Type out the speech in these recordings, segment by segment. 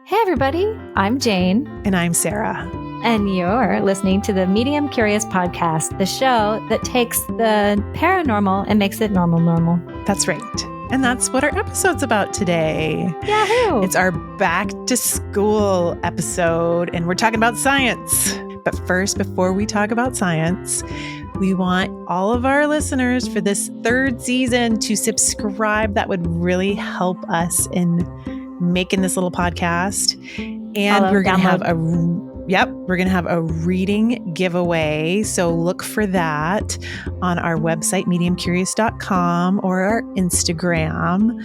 Hey, everybody. I'm Jane. And I'm Sarah. And you're listening to the Medium Curious podcast, the show that takes the paranormal and makes it normal. That's right. And that's what our episode's about today. Yahoo! It's our back to school episode, and we're talking about science. But first, before we talk about science, we want all of our listeners for this third season to subscribe. That would really help us in making this little podcast. And we're going to have a reading giveaway. So look for that on our website, mediumcurious.com, or our Instagram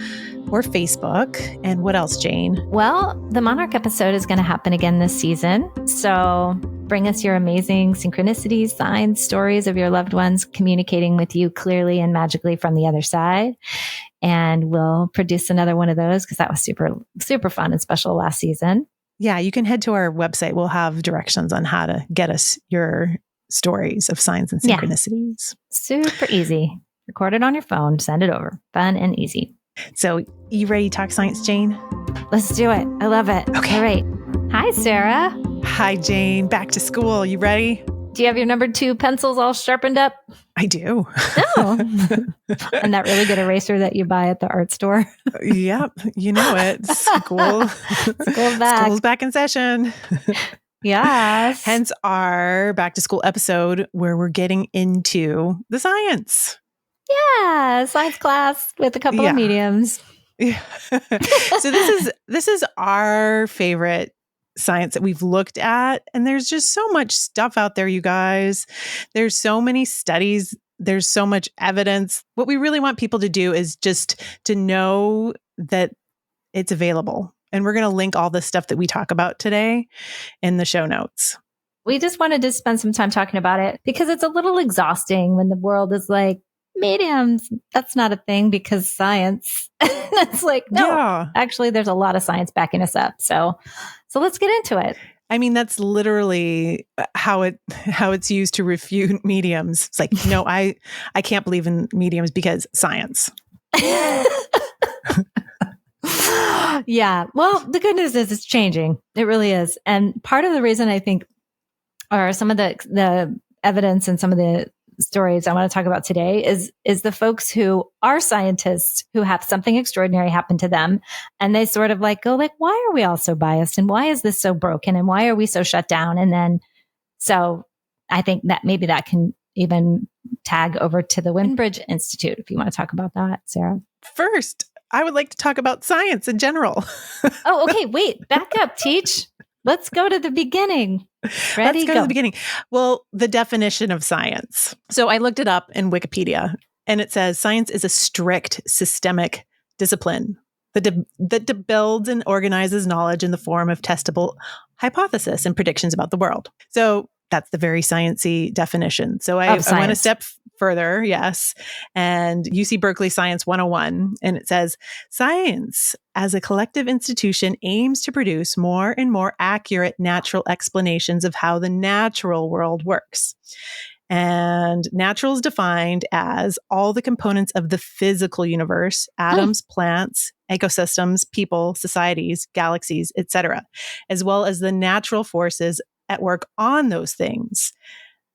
or Facebook. And what else, Jane? Well, the Monarch episode is going to happen again this season. So bring us your amazing synchronicities, signs, stories of your loved ones communicating with you clearly and magically from the other side. And we'll produce another one of those because that was super, super fun and special last season. Yeah, you can head to our website. We'll have directions on how to get us your stories of signs and synchronicities. Yeah. Super easy. Record it on your phone, send it over. Fun and easy. So, you ready to talk science, Jane? Let's do it. I love it. Okay. All right. Hi, Sarah. Hi, Jane. Back to school. You ready? Do you have your number 2 pencils all sharpened up? I do. Oh. And that really good eraser that you buy at the art store? Yep. You know it. School's back. School's back in session. Yes. Hence our back to school episode where we're getting into the science. Yeah. Science class with a couple of mediums. Yeah. So this is our favorite science that we've looked at. And there's just so much stuff out there, you guys. There's so many studies. There's so much evidence. What we really want people to do is just to know that it's available. And we're going to link all the stuff that we talk about today in the show notes. We just wanted to spend some time talking about it because it's a little exhausting when the world is like, mediums, that's not a thing because science. It's like, no, actually, there's a lot of science backing us up. So let's get into it. I mean, that's literally how it's used to refute mediums. It's like, no, I can't believe in mediums because science. Yeah. Well, the good news is it's changing. It really is. And part of the reason I think are some of the evidence and some of the stories I want to talk about today is the folks who are scientists who have something extraordinary happen to them. And they sort of go why are we all so biased? And why is this so broken? And why are we so shut down? And then, so I think that maybe that can even tag over to the Bigelow Institute if you want to talk about that, Sarah. First, I would like to talk about science in general. Oh, okay. Wait, back up, Teach. Let's go to the beginning. Ready? Let's go to the beginning. Well, the definition of science. So I looked it up in Wikipedia, and it says science is a strict systemic discipline that builds and organizes knowledge in the form of testable hypothesis and predictions about the world. So that's the very sciencey definition. So I went a step further, yes, and UC Berkeley Science 101, and it says, science as a collective institution aims to produce more and more accurate natural explanations of how the natural world works. And natural is defined as all the components of the physical universe, atoms, plants, ecosystems, people, societies, galaxies, etc., as well as the natural forces at work on those things.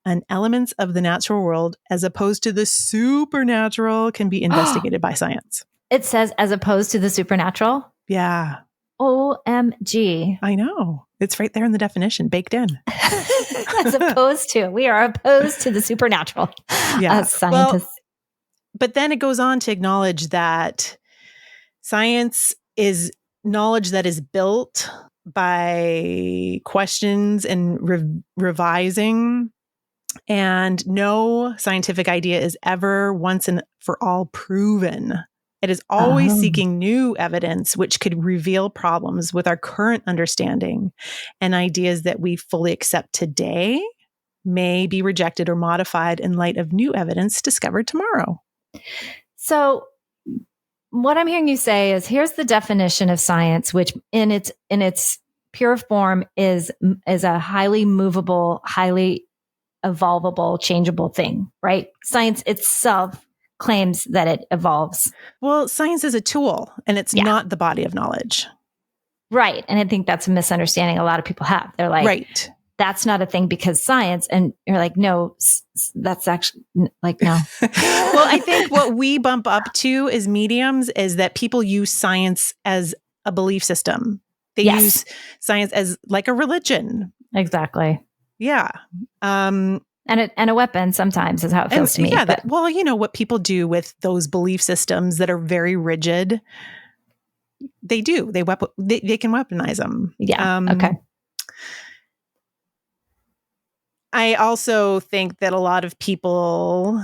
And elements of the natural world, as opposed to the supernatural, can be investigated by science. It says as opposed to the supernatural? Yeah. OMG. I know. It's right there in the definition, baked in. As opposed to. We are opposed to the supernatural. Yeah. As scientists. Well, but then it goes on to acknowledge that science is knowledge that is built by questions and revising. And no scientific idea is ever once and for all proven. It is always seeking new evidence which could reveal problems with our current understanding, and ideas that we fully accept today may be rejected or modified in light of new evidence discovered tomorrow. So what I'm hearing you say is here's the definition of science, which in its pure form is a highly movable, highly evolvable, changeable thing, right? Science itself claims that it evolves. Well, science is a tool and it's not the body of knowledge. Right. And I think that's a misunderstanding a lot of people have. They're like, Right. that's not a thing because science. And you're like, no, that's actually like, no. Well, I think what we bump up to as mediums is that people use science as a belief system. They use science as like a religion. Exactly. Yeah. And a weapon sometimes is how it feels to me. Yeah. Well, you know what people do with those belief systems that are very rigid. They do. They can weaponize them. Yeah. Okay. I also think that a lot of people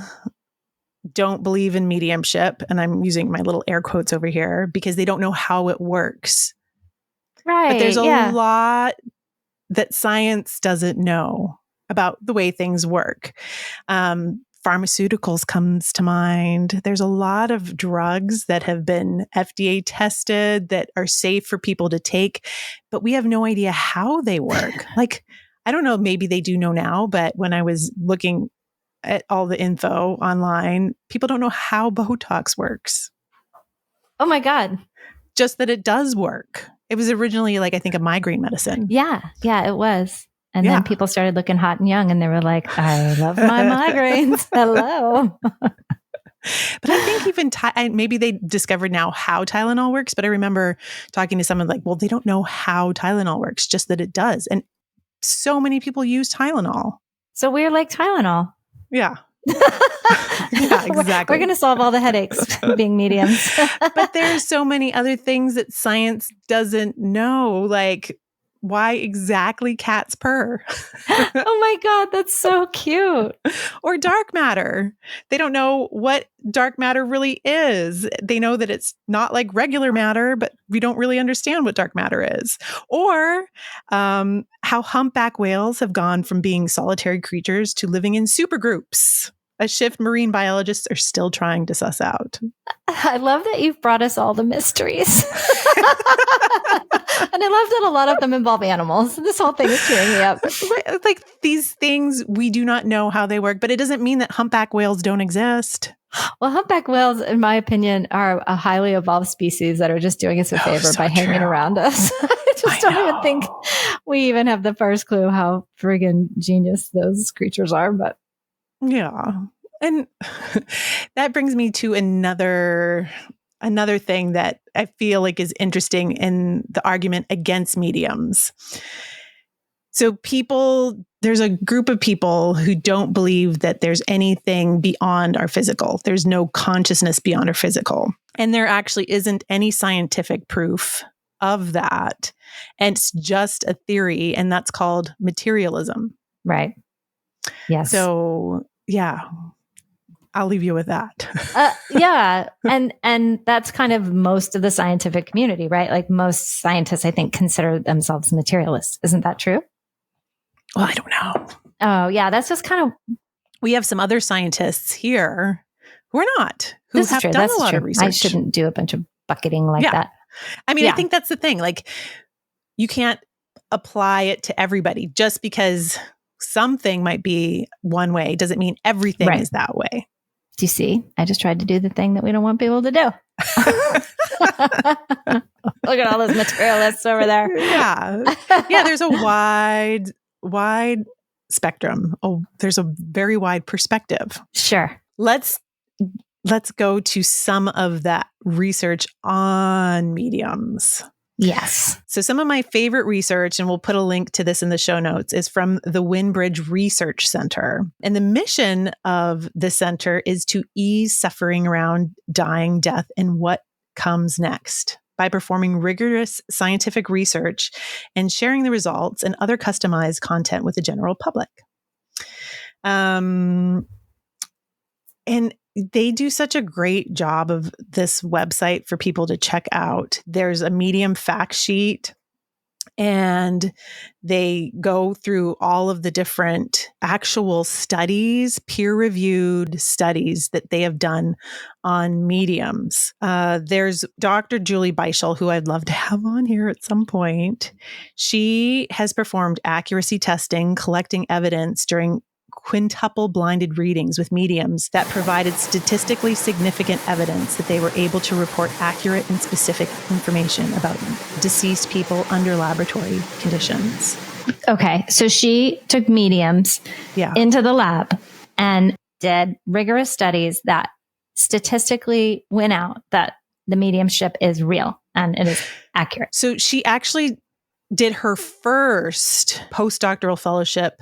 don't believe in mediumship, and I'm using my little air quotes over here because they don't know how it works. Right. But there's a lot that science doesn't know about the way things work. Pharmaceuticals comes to mind. There's a lot of drugs that have been FDA tested that are safe for people to take, but we have no idea how they work. Like, I don't know, maybe they do know now, but when I was looking at all the info online, people don't know how Botox works. Oh my God. Just that it does work. It was originally like, I think, a migraine medicine. Yeah. Yeah, it was. And then people started looking hot and young and they were like, I love my migraines. Hello. But I think even maybe they discovered now how Tylenol works. But I remember talking to someone like, well, they don't know how Tylenol works, just that it does. And so many people use Tylenol. So we're like Tylenol. Yeah. Yeah, exactly. We're going to solve all the headaches being mediums. But there's so many other things that science doesn't know, like why exactly cats purr. Oh my God, that's so cute. Or dark matter. They don't know what dark matter really is. They know that it's not like regular matter, but we don't really understand what dark matter is. Or how humpback whales have gone from being solitary creatures to living in supergroups. A shift marine biologists are still trying to suss out. I love that you've brought us all the mysteries. And I love that a lot of them involve animals. This whole thing is cheering me up. Like these things, we do not know how they work, but it doesn't mean that humpback whales don't exist. Well, humpback whales, in my opinion, are a highly evolved species that are just doing us a favor by hanging around us. I just don't even think we even have the first clue how friggin' genius those creatures are, but yeah. And that brings me to another thing that I feel like is interesting in the argument against mediums. So there's a group of people who don't believe that there's anything beyond our physical. There's no consciousness beyond our physical. And there actually isn't any scientific proof of that. And it's just a theory, and that's called materialism. Right. Yes. So, yeah. I'll leave you with that. Yeah. And that's kind of most of the scientific community, right? Like most scientists, I think, consider themselves materialists. Isn't that true? Well, I don't know. Oh, yeah. That's just kind of... We have some other scientists here who are not, who have done a lot of research. I shouldn't do a bunch of bucketing like that. I mean, I think that's the thing. Like, you can't apply it to everybody. Just because something might be one way doesn't mean everything is that way. Do you see? I just tried to do the thing that we don't want people to do. Look at all those materialists over there. Yeah. Yeah, there's a wide spectrum. Oh, there's a very wide perspective. Sure. Let's go to some of that research on mediums. Yes. So some of my favorite research, and we'll put a link to this in the show notes, is from the Windbridge Research Center. And the mission of the center is to ease suffering around dying, death, and what comes next by performing rigorous scientific research and sharing the results and other customized content with the general public. And they do such a great job of this website for people to check out. There's a medium fact sheet, and they go through all of the different actual studies, peer-reviewed studies that they have done on mediums. There's Dr. Julie Bigelow, who I'd love to have on here at some point. She has performed accuracy testing, collecting evidence during quintuple blinded readings with mediums that provided statistically significant evidence that they were able to report accurate and specific information about deceased people under laboratory conditions. Okay. So she took mediums into the lab and did rigorous studies that statistically went out that the mediumship is real and it is accurate. So she actually did her first postdoctoral fellowship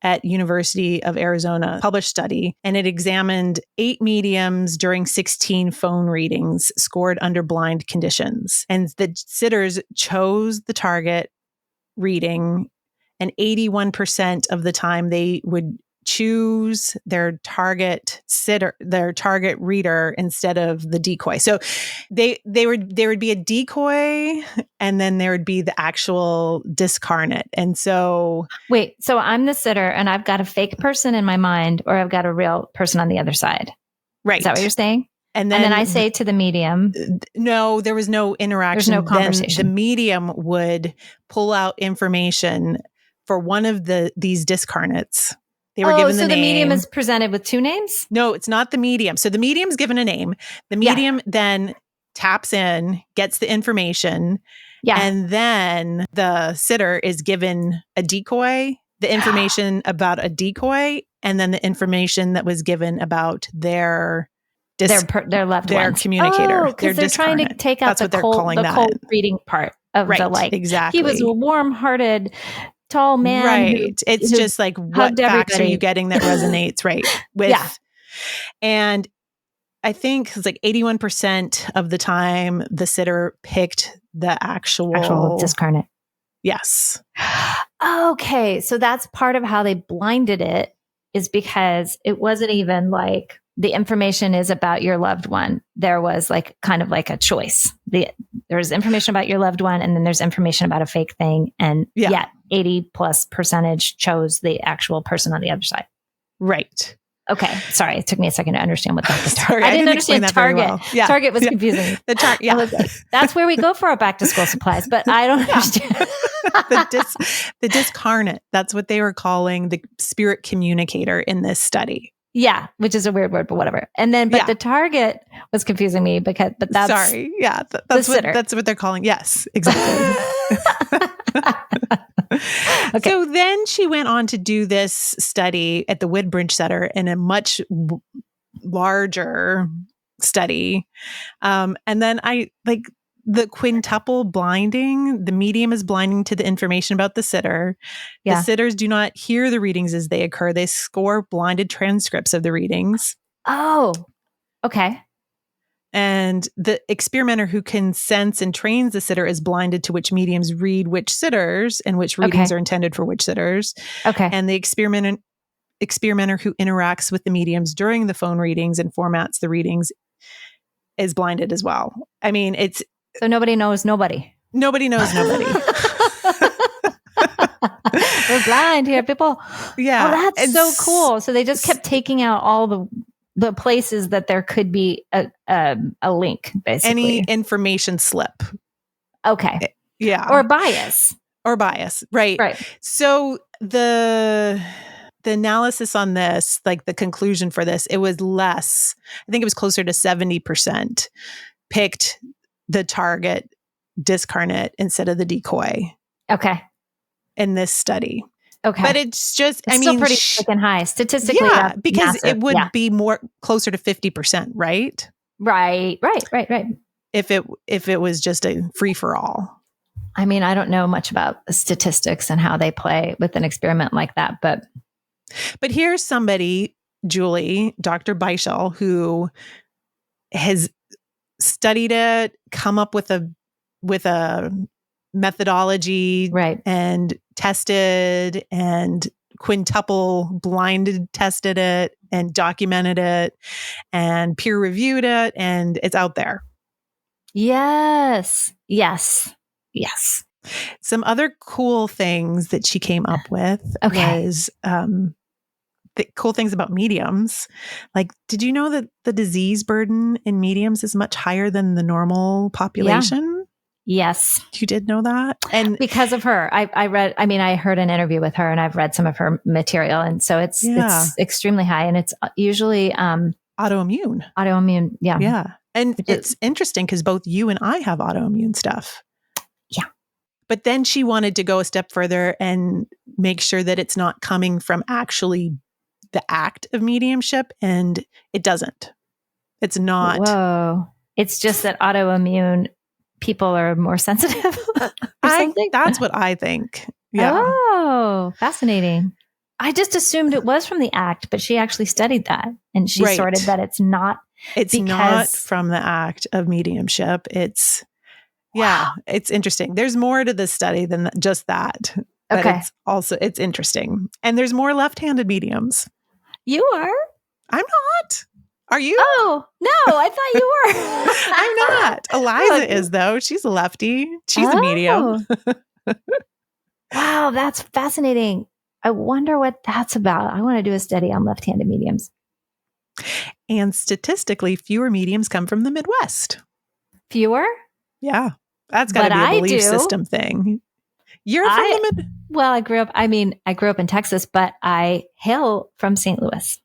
at University of Arizona published study, and it examined 8 mediums during 16 phone readings scored under blind conditions. And the sitters chose the target reading, and 81% of the time they would choose their target reader instead of the decoy. So there would be a decoy, and then there would be the actual discarnate. And so wait, so I'm the sitter and I've got a fake person in my mind, or I've got a real person on the other side. Right. Is that what you're saying? And then I say to the medium, no, there was no interaction. There's no conversation. Then the medium would pull out information for one of these discarnates. They were given the name. So the medium is presented with 2 names? No, it's not the medium. So the medium's given a name. The medium then taps in, gets the information, and then the sitter is given a decoy, the information about a decoy, and then the information that was given about their loved ones. Communicator. Because they're trying to take out the cold reading part of the exactly. He was a warm-hearted, tall man. Right. It's just like, what facts are you getting that resonates with? And I think it's like 81% of the time the sitter picked the actual discarnate. Yes. Okay. So that's part of how they blinded it, is because it wasn't even like the information is about your loved one. There was like kind of like a choice. There's information about your loved one, and then there's information about a fake thing. And 80+% chose the actual person on the other side. Right. Okay. Sorry. It took me a second to understand what that was. Sorry, I didn't understand that target. Very well. Yeah. Target was confusing. I was like, that's where we go for our back to school supplies, but I don't understand. the discarnate. That's what they were calling the spirit communicator in this study. Yeah, which is a weird word, but whatever. And then, but the target was confusing me but that's sorry. Yeah, that's what they're calling. Yes, exactly. Okay. So then she went on to do this study at the Woodbridge Center in a much larger study. And then the quintuple blinding, the medium is blinding to the information about the sitter. The sitters do not hear the readings as they occur. They score blinded transcripts of the readings. Oh, okay. And the experimenter who can sense and trains the sitter is blinded to which mediums read which sitters and which readings are intended for which sitters. Okay. And the experimenter who interacts with the mediums during the phone readings and formats the readings is blinded as well. I mean, so nobody knows nobody. Nobody knows nobody. We're blind here, people. Yeah. Oh, that's so cool. So they just kept taking out all the places that there could be a link, basically. Any information slip. Okay. Yeah. Or bias. Right. Right. So the analysis on this, like the conclusion for this, it was less. I think it was closer to 70% picked the target discarnate instead of the decoy. Okay. In this study. Okay. But it's just, it's still pretty freaking high. Statistically, because massive. It would be more closer to 50%, right? Right. If it was just a free for all. I mean, I don't know much about statistics and how they play with an experiment like that, but here's somebody, Julie, Dr. Bigelow, who has studied it, come up with a methodology, right, and tested and quintuple blinded tested it and documented it and peer reviewed it, and it's out there. Yes. Some other cool things that she came up with was the cool things about mediums. Like, did you know that the disease burden in mediums is much higher than the normal population? Yes. You did know that? And because of her, I heard an interview with her and I've read some of her material. And so it's extremely high and it's usually, autoimmune. Yeah. Yeah. And it's interesting because both you and I have autoimmune stuff. Yeah. But then she wanted to go a step further and make sure that it's not coming from actually the act of mediumship. And it doesn't. It's not. Whoa. It's just that autoimmune people are more sensitive or something? That's what I think. Yeah. Oh, fascinating. I just assumed it was from the act, but she actually studied that. And she sorted that it's not. It's not from the act of mediumship. It's, it's interesting. There's more to this study than just that. But it's interesting. And there's more left-handed mediums. You are? I'm not. Are you? Oh, no, I thought you were. I'm not. Eliza is, though. She's a lefty. She's a medium. Wow, that's fascinating. I wonder what that's about. I want to do a study on left-handed mediums. And statistically, fewer mediums come from the Midwest. Fewer? Yeah. That's got to be a belief system thing. You're from the Midwest? Well, I grew up in Texas, but I hail from St. Louis.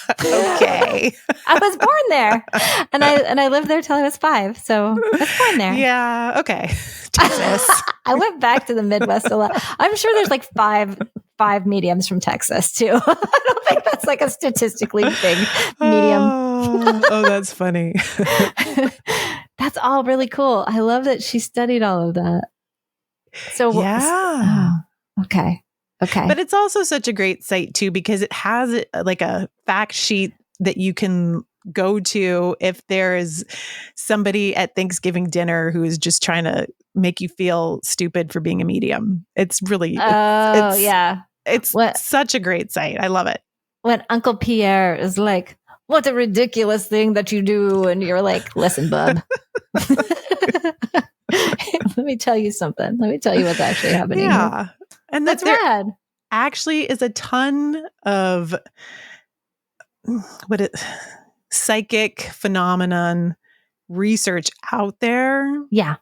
Okay. I was born there and I lived there till I was 5. So I was born there. Yeah. Okay. Texas. I went back to the Midwest a lot. I'm sure there's like five mediums from Texas too. I don't think that's like a statistically big medium. Oh, that's funny. That's all really cool. I love that she studied all of that. So okay. Okay. But it's also such a great site too, because it has like a fact sheet that you can go to if there is somebody at Thanksgiving dinner who is just trying to make you feel stupid for being a medium. It's really, it's such a great site. I love it. When Uncle Pierre is like, what a ridiculous thing that you do. And you're like, listen, bub. Let me tell you something. Let me tell you what's actually happening. Yeah. And that's rad. Actually is a ton of psychic phenomenon research out there. Yeah.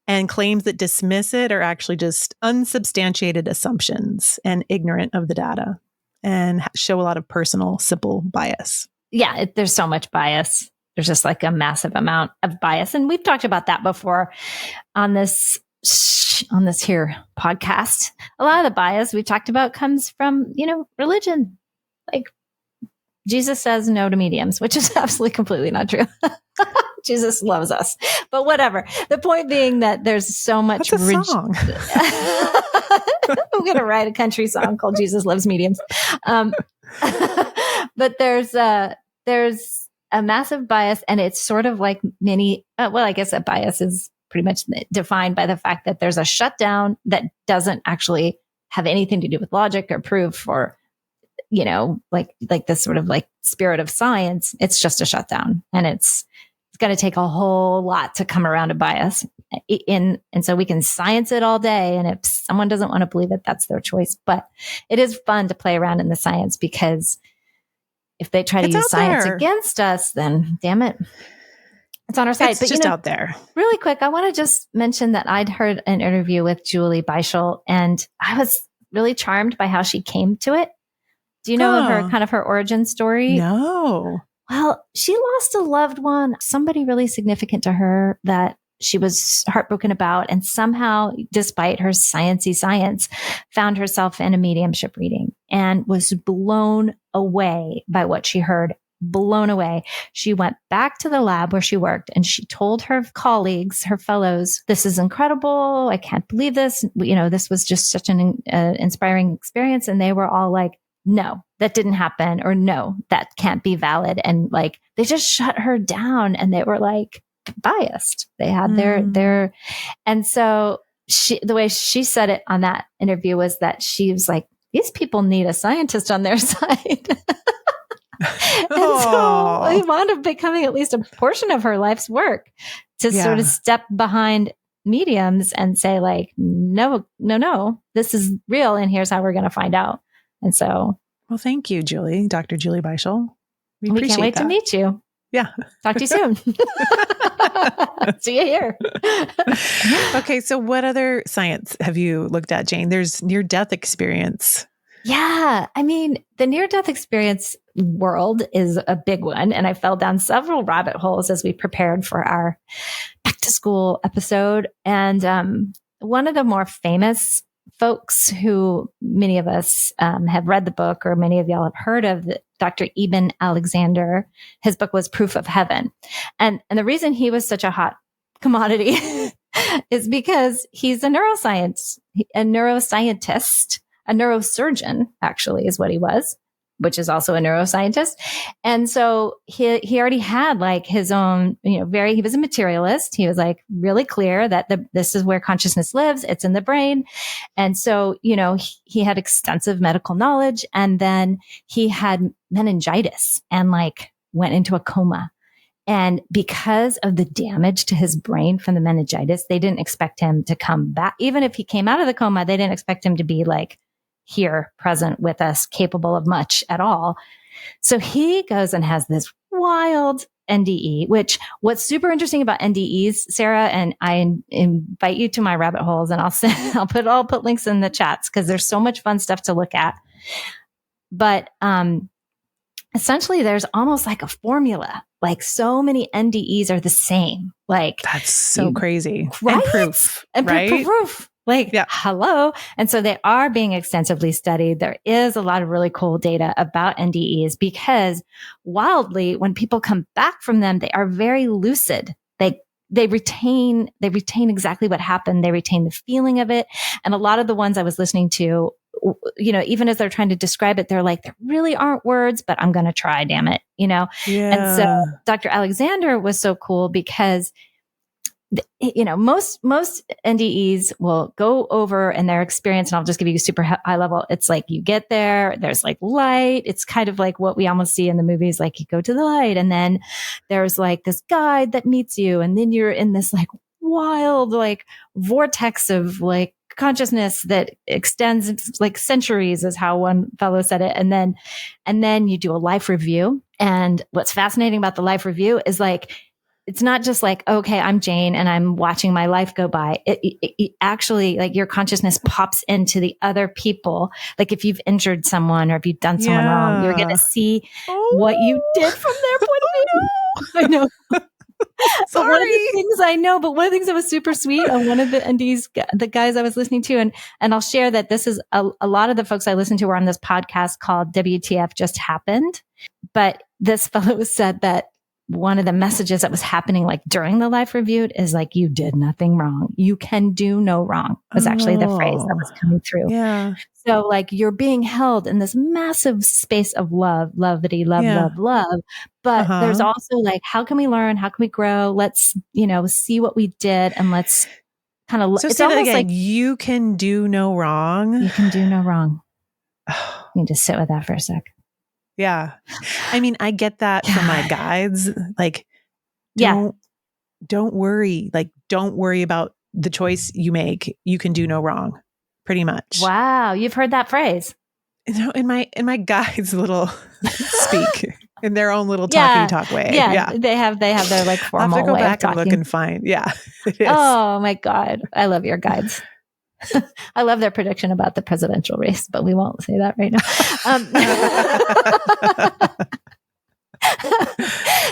And claims that dismiss it are actually just unsubstantiated assumptions and ignorant of the data and show a lot of personal, simple bias. Yeah, there's so much bias. There's just like a massive amount of bias. And we've talked about that before on this here podcast. A lot of the bias we talked about comes from, religion. Like Jesus says no to mediums, which is absolutely completely not true. Jesus loves us, but whatever. The point being that there's so much. That's a song. I'm going to write a country song called Jesus Loves Mediums. But there's a massive bias, and it's sort of like I guess that bias is pretty much defined by the fact that there's a shutdown that doesn't actually have anything to do with logic or proof or, like this sort of like spirit of science. It's just a shutdown, and it's going to take a whole lot to come around to bias and so we can science it all day. And if someone doesn't want to believe it, that's their choice. But it is fun to play around in the science, because if they try to use science against us, then damn it. It's on our side. It's just out there. Really quick, I want to just mention that I'd heard an interview with Julie Bigelow, and I was really charmed by how she came to it. Do you know her origin story? No. Well, she lost a loved one, somebody really significant to her that she was heartbroken about, and somehow, despite her sciencey science, found herself in a mediumship reading and was blown away by what she heard. Blown away. She went back to the lab where she worked, and she told her colleagues, her fellows, this is incredible. I can't believe this. This was just such an inspiring experience. And they were all like, no, that didn't happen, or no, that can't be valid. And like, they just shut her down, and they were like biased. They had their, and so the way she said it on that interview was that she was like, these people need a scientist on their side. And so it wound up becoming at least a portion of her life's work to sort of step behind mediums and say like, no, this is real. And here's how we're going to find out. And so. Well, thank you, Julie, Dr. Julie Bigelow. We can't wait to meet you. Yeah. Talk to you soon. See you here. Okay, so what other science have you looked at, Jane? There's near-death experience. Yeah. I mean, the near-death experience world is a big one. And I fell down several rabbit holes as we prepared for our back to school episode. And one of the more famous folks who many of us have read the book, or many of y'all have heard of, Dr. Eben Alexander. His book was Proof of Heaven. And the reason he was such a hot commodity is because he's a neuroscientist, a neurosurgeon, actually, is what he was, which is also a neuroscientist. And so he already had like his own, he was a materialist. He was like really clear that this is where consciousness lives. It's in the brain. And so, he had extensive medical knowledge, and then he had meningitis and like went into a coma. And because of the damage to his brain from the meningitis, they didn't expect him to come back. Even if he came out of the coma, they didn't expect him to be like here, present with us, capable of much at all. So he goes and has this wild NDE, which what's super interesting about NDEs, Sarah, and I invite you to my rabbit holes, and I'll put links in the chats because there's so much fun stuff to look at. But essentially there's almost like a formula. Like so many NDEs are the same. Like that's so crazy. Right? And proof. And right? proof. Like, yeah. Hello. And so they are being extensively studied. There is a lot of really cool data about NDEs because wildly, when people come back from them, they are very lucid. They retain exactly what happened. They retain the feeling of it. And a lot of the ones I was listening to, even as they're trying to describe it, they're like, there really aren't words, but I'm going to try, damn it. Yeah. And so Dr. Alexander was so cool because most NDEs will go over in their experience, and I'll just give you a super high level. It's like you get there, there's like light. It's kind of like what we almost see in the movies, like you go to the light, and then there's like this guide that meets you, and then you're in this like wild like vortex of like consciousness that extends like centuries, is how one fellow said it. And then you do a life review. And what's fascinating about the life review is like, it's not just like, okay, I'm Jane and I'm watching my life go by. It actually, like, your consciousness pops into the other people. Like if you've injured someone or if you've done someone wrong, you're going to see what you did from their point of view. I know. But one of the things that was super sweet on one of the NDEs, the guys I was listening to, and I'll share that this is a lot of the folks I listened to were on this podcast called WTF Just Happened. But this fellow said that one of the messages that was happening like during the life review is like, you did nothing wrong. You can do no wrong was actually the phrase that was coming through. Yeah. So like you're being held in this massive space of love. But there's also like, how can we learn? How can we grow? Let's, see what we did, and let's kind of, so it's say almost that again. like You can do no wrong. You can do no wrong. You can just sit with that for a sec. Yeah. I mean, I get that from my guides. Like, don't worry. Like, don't worry about the choice you make. You can do no wrong. Pretty much. Wow. You've heard that phrase. In my guides' little speak in their own little talk way. Yeah. They have their like formal I'll have to go way back of and look and find. Yeah. It is. Oh my God. I love your guides. I love their prediction about the presidential race, but we won't say that right now.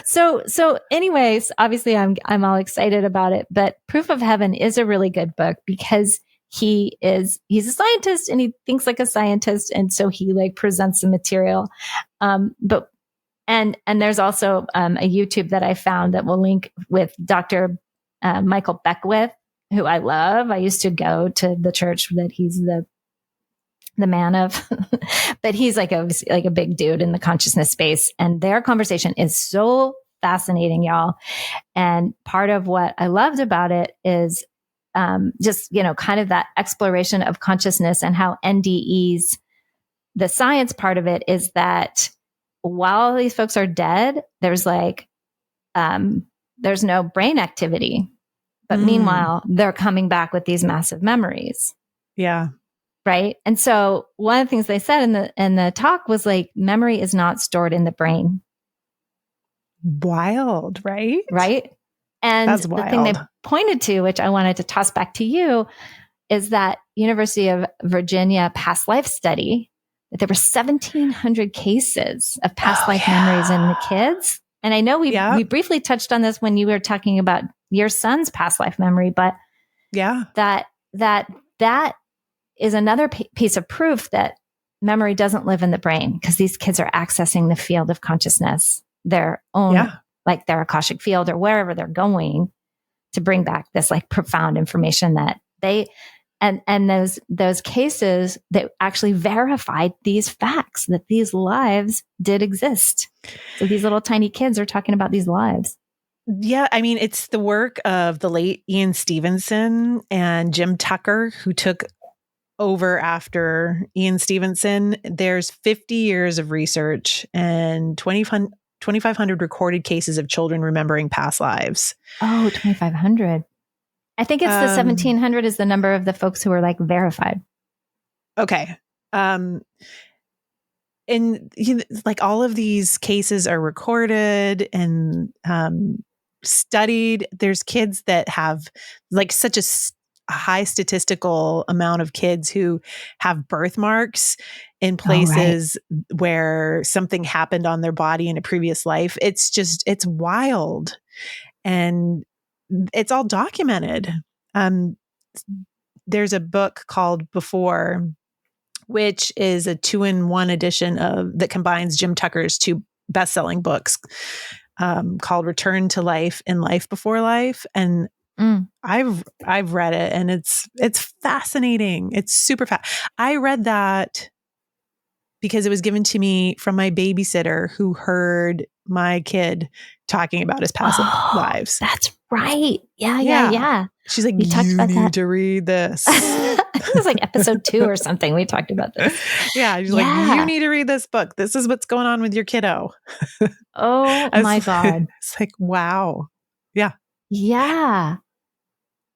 So anyways, obviously I'm all excited about it, but Proof of Heaven is a really good book because he's a scientist and he thinks like a scientist. And so he like presents the material. But there's also a YouTube that I found that will link with Dr. Michael Beckwith, who I love. I used to go to the church that he's the man of, but he's like a big dude in the consciousness space. And their conversation is so fascinating, y'all. And part of what I loved about it is just, kind of that exploration of consciousness and how NDEs, the science part of it is that while these folks are dead, there's like, there's no brain activity. But meanwhile, they're coming back with these massive memories. Yeah. Right. And so one of the things they said in the talk was like, memory is not stored in the brain. Wild, right? Right. And That's the thing they wild. pointed to, which I wanted to toss back to you, is that University of Virginia past life study, that there were 1,700 cases of past life memories in the kids. And I know we briefly touched on this when you were talking about your son's past life memory, but that is another piece of proof that memory doesn't live in the brain, because these kids are accessing the field of consciousness, their own, like their Akashic field or wherever they're going, to bring back this like profound information that they, and those cases that actually verified these facts, that these lives did exist. So these little tiny kids are talking about these lives. Yeah, I mean, it's the work of the late Ian Stevenson and Jim Tucker, who took over after Ian Stevenson. There's 50 years of research and 2,500 recorded cases of children remembering past lives. Oh, 2,500. I think it's the 1,700 is the number of the folks who are like verified. Okay. And like all of these cases are recorded and studied. There's kids that have like such a high statistical amount of kids who have birthmarks in places where something happened on their body in a previous life. It's wild. And it's all documented. There's a book called Before, which is a 2-in-1 edition that combines Jim Tucker's 2 best-selling books, called Return to Life and Life Before Life. And I've read it, and it's fascinating. It's super I read that because it was given to me from my babysitter, who heard my kid talking about his past lives. That's right. Yeah. She's like, you need to read this. I think it was like episode 2 or something. We talked about this. Yeah. She's like, you need to read this book. This is what's going on with your kiddo. Oh my God. It's like, wow. Yeah. Yeah.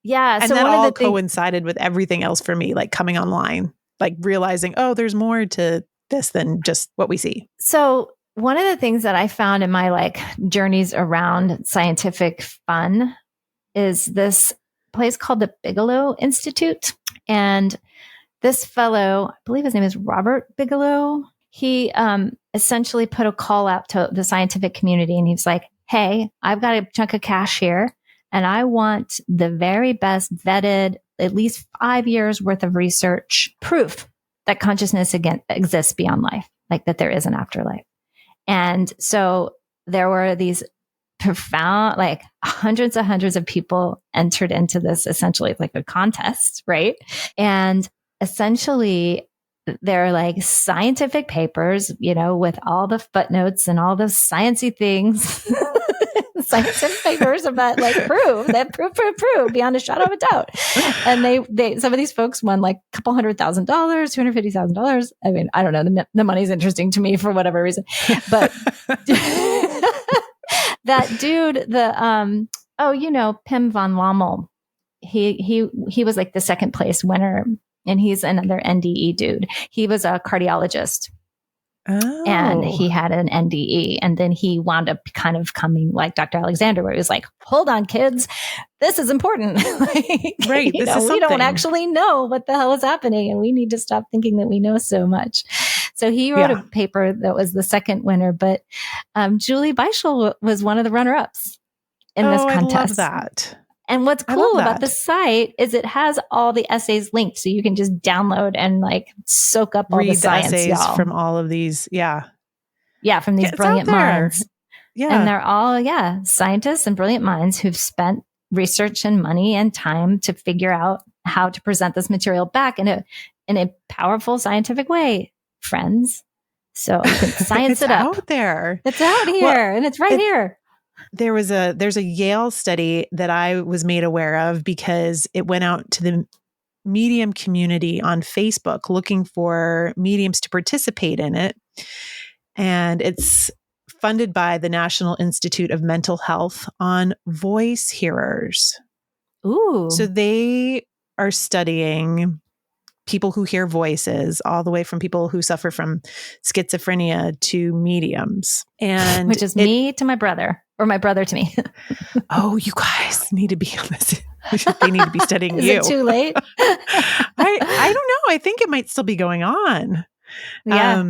Yeah. And so that one all of the coincided with everything else for me, like coming online, like realizing, oh, there's more to this than just what we see. So one of the things that I found in my like journeys around scientific fun is this place called the Bigelow Institute. And this fellow, I believe his name is Robert Bigelow, he essentially put a call out to the scientific community. And he's like, hey, I've got a chunk of cash here, and I want the very best vetted, at least 5 years worth of research proof that consciousness exists beyond life, like that there is an afterlife. And so there were these profound, like hundreds of people entered into this, essentially like a contest, right? And essentially they're like scientific papers, with all the footnotes and all the sciencey things, scientific papers about like prove beyond a shadow of a doubt. And they some of these folks won like a couple $100,000, $250,000. I mean, I don't know. The money's interesting to me for whatever reason, but that dude, Pim von Lommel, he was like the second place winner, and he's another NDE dude. He was a cardiologist. Oh. And he had an NDE, and then he wound up kind of coming like Dr. Alexander, where he was like, hold on, kids, this is important. Right. We don't actually know what the hell is happening, and we need to stop thinking that we know so much. So he wrote a paper that was the second winner, but Julie Beischel was one of the runner-ups in this contest. I love that. And what's cool about the site is it has all the essays linked, so you can just download and like soak up all the science, essays from all of these. Yeah, from these brilliant minds. Yeah, and they're all scientists and brilliant minds who've spent research and money and time to figure out how to present this material back in a powerful scientific way, friends. So you can science it up. It's out there. It's out here, and it's right here. There's a Yale study that I was made aware of because it went out to the medium community on Facebook looking for mediums to participate in it. And it's funded by the National Institute of Mental Health on voice hearers. Ooh. So they are studying people who hear voices, all the way from people who suffer from schizophrenia to mediums. And which is me to my brother, or my brother to me. Oh, you guys need to be on this. They need to be studying Is you. it too late? I don't know. I think it might still be going on. Yeah.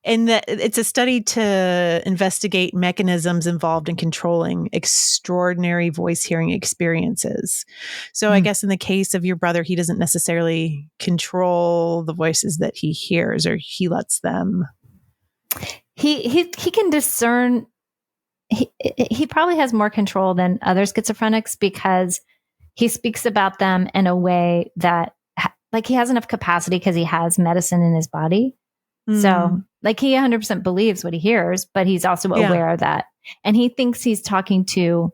And that it's a study to investigate mechanisms involved in controlling extraordinary voice hearing experiences. So I guess in the case of your brother, he doesn't necessarily control the voices that he hears, or he lets them. He can discern. He probably has more control than other schizophrenics because he speaks about them in a way that, like, he has enough capacity because he has medicine in his body. So, like, he 100% believes what he hears, but he's also aware of that. And he thinks he's talking to,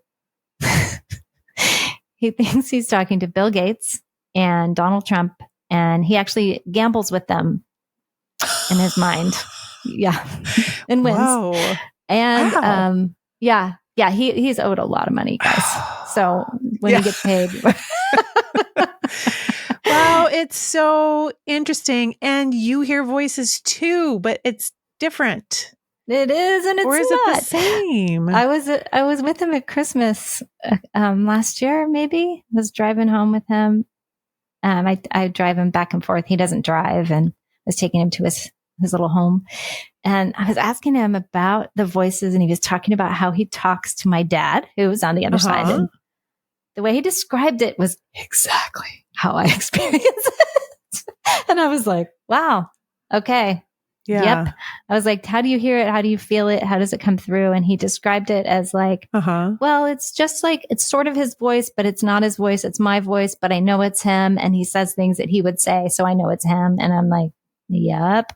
Bill Gates and Donald Trump. And he actually gambles with them in his mind. Yeah. And wins. Whoa. And, he's owed a lot of money, guys. So when he gets paid. Wow, it's so interesting. And you hear voices too, but it's different. It is, and it's or is not. it the same? I was with him at Christmas last year, maybe. I was driving home with him. I drive him back and forth. He doesn't drive, and I was taking him to his little home. And I was asking him about the voices, and he was talking about how he talks to my dad, who was on the other side. And the way he described it was exactly how I experienced it. And I was like, wow, okay. Yeah. Yep. I was like, how do you hear it? How do you feel it? How does it come through? And he described it as like, well, it's just like, it's sort of his voice, but it's not his voice. It's my voice, but I know it's him. And he says things that he would say. So I know it's him. And I'm like, yep.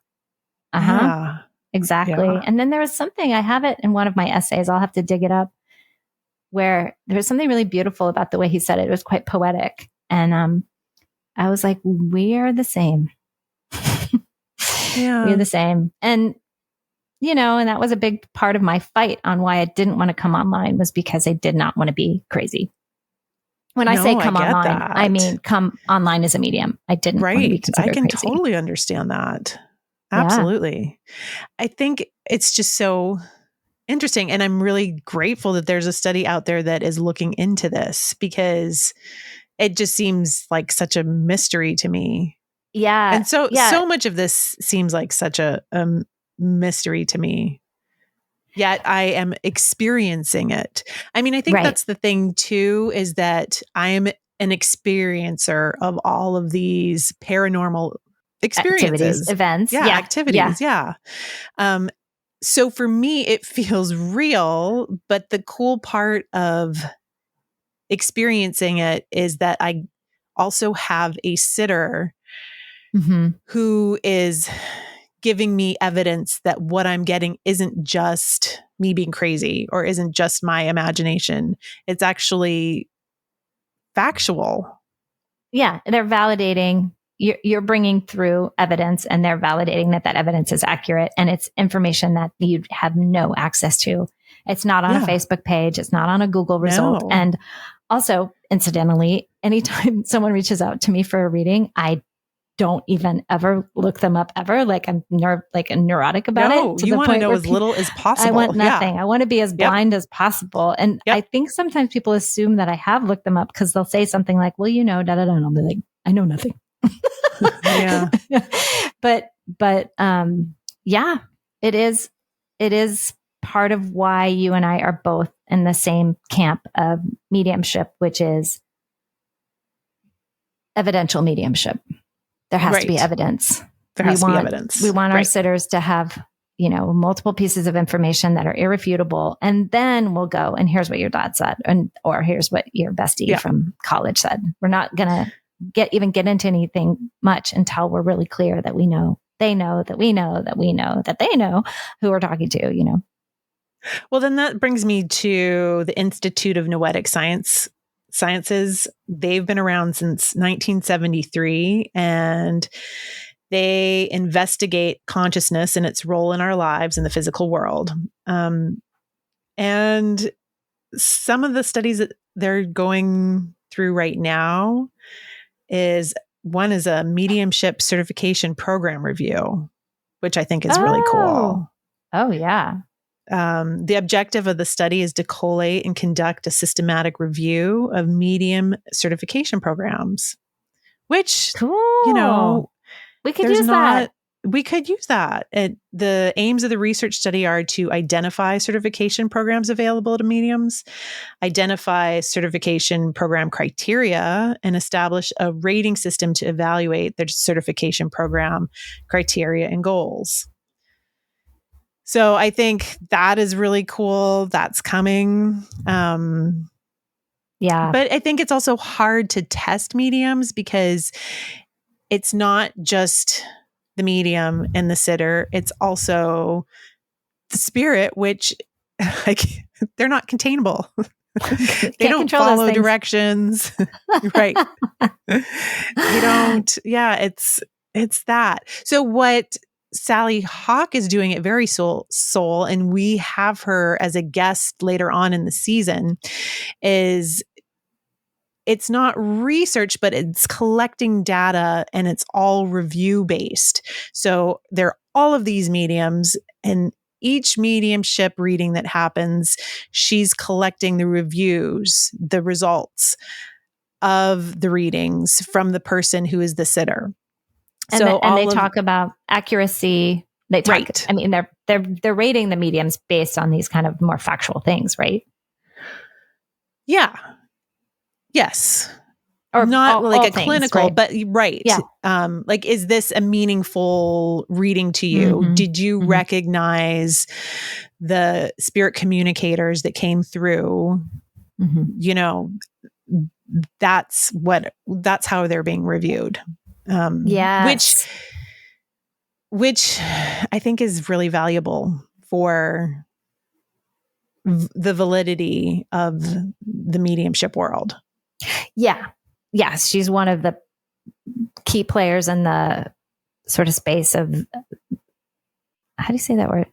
Yeah. Exactly. Yeah. And then there was something, I have it in one of my essays. I'll have to dig it up, where there was something really beautiful about the way he said it. It was quite poetic. And I was like, we are the same. Yeah. We're the same. And, and that was a big part of my fight on why I didn't want to come online, was because I did not want to be crazy. When I say come online, I mean come online as a medium. I didn't want to be considered I can crazy. totally understand that. Absolutely. Yeah. I think it's just so interesting. And I'm really grateful that there's a study out there that is looking into this, because it just seems like such a mystery to me. Yeah. And so much of this seems like such a mystery to me. Yet I am experiencing it. I mean, I think that's the thing too, is that I'm an experiencer of all of these paranormal experiences, events, activities. Yeah. So for me, it feels real, but the cool part of experiencing it is that I also have a sitter who is giving me evidence that what I'm getting isn't just me being crazy, or isn't just my imagination. It's actually factual. Yeah. They're validating. You're bringing through evidence, and they're validating that evidence is accurate, and it's information that you have no access to. It's not on a Facebook page. It's not on a Google result. No. And also, incidentally, anytime someone reaches out to me for a reading, I don't even ever look them up ever. Like, I'm neurotic about it. To you want to know as little as possible. I want nothing. I want to be as blind as possible. And I think sometimes people assume that I have looked them up, because they'll say something like, well, da da da. And I'll be like, I know nothing. Yeah. But it is part of why you and I are both in the same camp of mediumship, which is evidential mediumship. There has to be evidence. There has to be evidence. We want our sitters to have, multiple pieces of information that are irrefutable. And then we'll go, and here's what your dad said, or here's what your bestie from college said. We're not going to get into anything much until we're really clear that we know, they know, that we know, that we know, that they know who we're talking to, Well, then that brings me to the Institute of Noetic Sciences. They've been around since 1973, and they investigate consciousness and its role in our lives in the physical world. And some of the studies that they're going through right now is one is a mediumship certification program review, which I think is really cool. Oh, yeah. The objective of the study is to collate and conduct a systematic review of medium certification programs, which, cool. We could use that. We could use that. The aims of the research study are to identify certification programs available to mediums, identify certification program criteria, and establish a rating system to evaluate their certification program criteria and goals. So I think that is really cool. That's coming. Yeah. But I think it's also hard to test mediums because it's not just the medium and the sitter. It's also the spirit, which they're not containable. They don't follow directions. Right. They don't. Yeah, it's that. So what Sally Hawk is doing at Very Soul, and we have her as a guest later on in the season, is it's not research, but it's collecting data and it's all review based. So there are all of these mediums, and each mediumship reading that happens, she's collecting the reviews, the results of the readings from the person who is the sitter. And they talk about accuracy. They talk, right. I mean, they're rating the mediums based on these kind of more factual things, right? Yeah. Yes. Or not all a things, clinical, right? but right. Yeah. Is this a meaningful reading to you? Mm-hmm. Did you recognize the spirit communicators that came through? Mm-hmm. That's how they're being reviewed. Yes. Which I think is really valuable for the validity of the mediumship world. Yeah. Yes. She's one of the key players in the sort of space of, how do you say that word?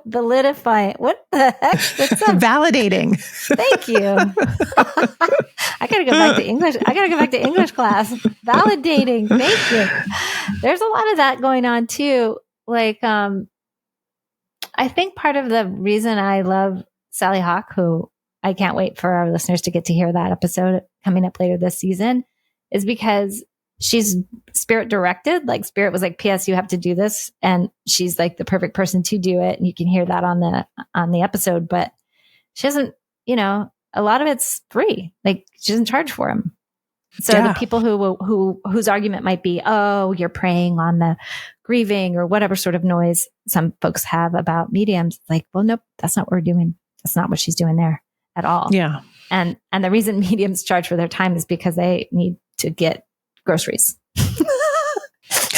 Validifying. What the heck? Validating. Thank you. I gotta go back to English. I gotta go back to English class. Validating. Thank you. There's a lot of that going on too. I think part of the reason I love Sally Hawk, who I can't wait for our listeners to get to hear that episode coming up later this season, is because she's spirit directed. Like spirit was like, P.S. you have to do this. And she's like the perfect person to do it. And you can hear that on the episode, but she doesn't, a lot of it's free. Like she doesn't charge for them. So the people whose argument might be, oh, you're preying on the grieving or whatever sort of noise some folks have about mediums. Like, well, nope, that's not what we're doing. That's not what she's doing there at all. Yeah. And the reason mediums charge for their time is because they need to get groceries.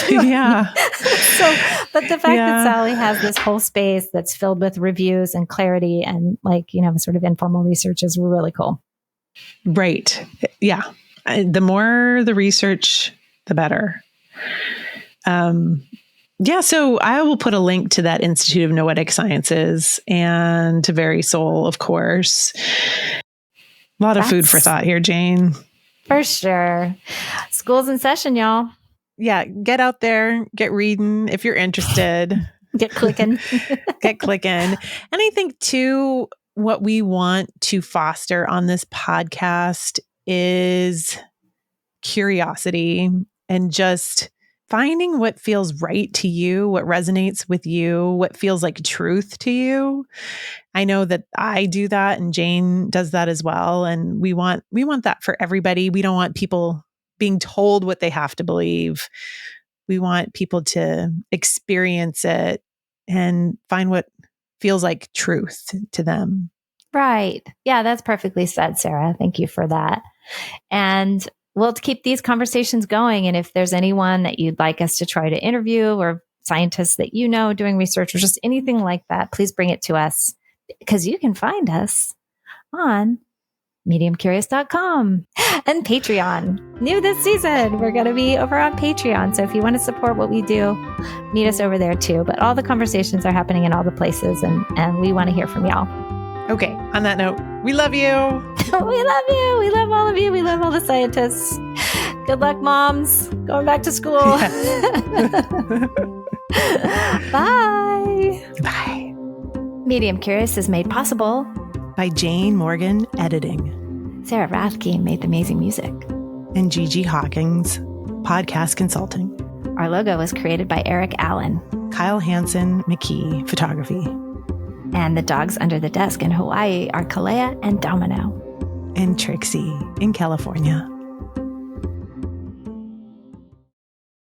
Yeah. But the fact that Sally has this whole space that's filled with reviews and clarity and sort of informal research is really cool. Right. Yeah. The more the research, the better. So I will put a link to that Institute of Noetic Sciences and to Very Soul, of course. A lot of food for thought here, Jane. For sure. School's in session, y'all. Yeah. Get out there, get reading if you're interested. Get clicking. Get clicking. And I think too, what we want to foster on this podcast is curiosity and just finding what feels right to you, what resonates with you, what feels like truth to you. I know that I do that and Jane does that as well. And we want that for everybody. We don't want people being told what they have to believe. We want people to experience it and find what feels like truth to them. Right. Yeah, that's perfectly said, Sarah. Thank you for that. And we'll keep these conversations going. And if there's anyone that you'd like us to try to interview or scientists that doing research or just anything like that, please bring it to us because you can find us on mediumcurious.com and Patreon. New this season, we're going to be over on Patreon. So if you want to support what we do, meet us over there too. But all the conversations are happening in all the places and we want to hear from y'all. Okay, on that note, we love you. We love you. We love all of you. We love all the scientists. Good luck, moms. Going back to school. Yes. Bye. Bye. Medium Curious is made possible By Jane Morgan Editing. Sarah Rathke made the amazing music. And Gigi Hawkins, Podcast Consulting. Our logo was created by Eric Allen. Kyle Hansen McKee, Photography. And the dogs under the desk in Hawaii are Kalea and Domino. And Trixie in California.